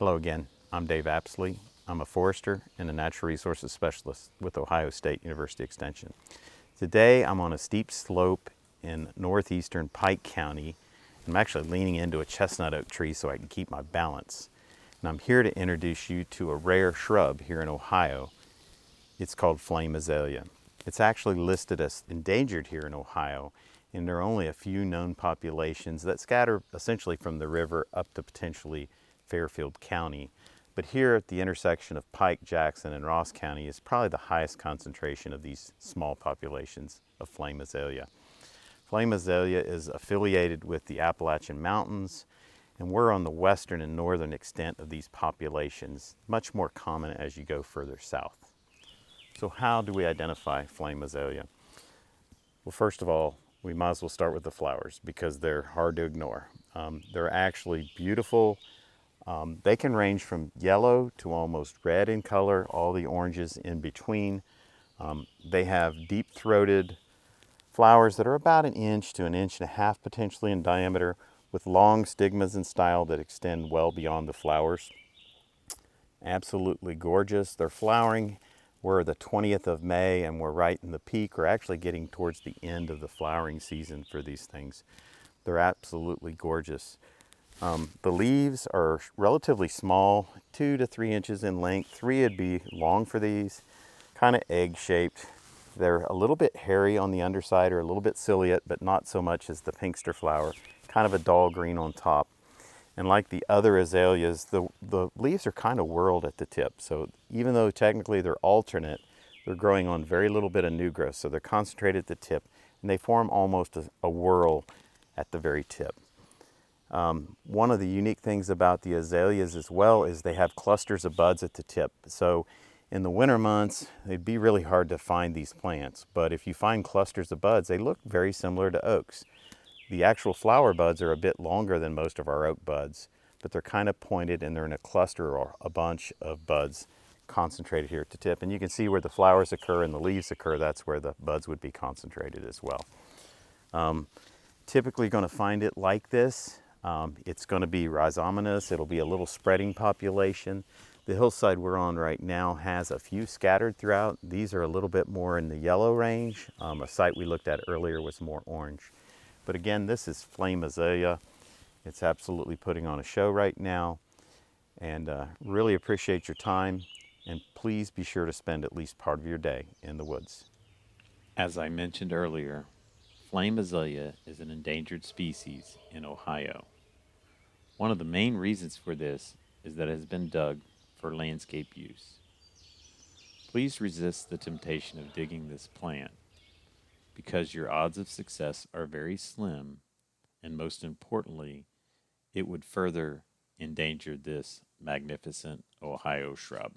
Hello again, I'm Dave Apsley. I'm a forester and a natural resources specialist with Ohio State University Extension. Today I'm on a steep slope in northeastern Pike County. I'm actually leaning into a chestnut oak tree so I can keep my balance. And I'm here to introduce you to a rare shrub here in Ohio. It's called flame azalea. It's actually listed as endangered here in Ohio, and there are only a few known populations that scatter essentially from the river up to potentially Fairfield County. But here at the intersection of Pike, Jackson, and Ross County is probably the highest concentration of these small populations of flame azalea. Flame azalea is affiliated with the Appalachian Mountains, and we're on the western and northern extent of these populations, much more common as you go further south. So how do we identify flame azalea? Well, first of all, we might as well start with the flowers because they're hard to ignore. They're actually beautiful. They can range from yellow to almost red in color, all the oranges in between. They have deep-throated flowers that are about 1 inch to 1.5 inches potentially in diameter, with long stigmas and style that extend well beyond the flowers. Absolutely gorgeous. They're flowering. We're the 20th of May and we're right in the peak. We're actually getting towards the end of the flowering season for these things. They're absolutely gorgeous. The leaves are relatively small, 2 to 3 inches in length. 3 would be long for these, kind of egg-shaped. They're a little bit hairy on the underside or a little bit ciliate, but not so much as the pinkster flower, kind of a dull green on top. And like the other azaleas, the leaves are kind of whorled at the tip. So even though technically they're alternate, they're growing on very little bit of new growth. So they're concentrated at the tip, and they form almost a whorl at the very tip. One of the unique things about the azaleas as well is they have clusters of buds at the tip. So in the winter months, it'd be really hard to find these plants. But if you find clusters of buds, they look very similar to oaks. The actual flower buds are a bit longer than most of our oak buds, but they're kind of pointed and they're in a cluster or a bunch of buds concentrated here at the tip. And you can see where the flowers occur and the leaves occur, that's where the buds would be concentrated as well. Typically going to find it like this. It's going to be rhizomatous. It'll be a little spreading population. The hillside we're on right now has a few scattered throughout. These are a little bit more in the yellow range. A site we looked at earlier was more orange. But again, this is flame azalea. It's absolutely putting on a show right now. And really appreciate your time. And please be sure to spend at least part of your day in the woods. As I mentioned earlier, flame azalea is an endangered species in Ohio. One of the main reasons for this is that it has been dug for landscape use. Please resist the temptation of digging this plant because your odds of success are very slim, and most importantly, it would further endanger this magnificent Ohio shrub.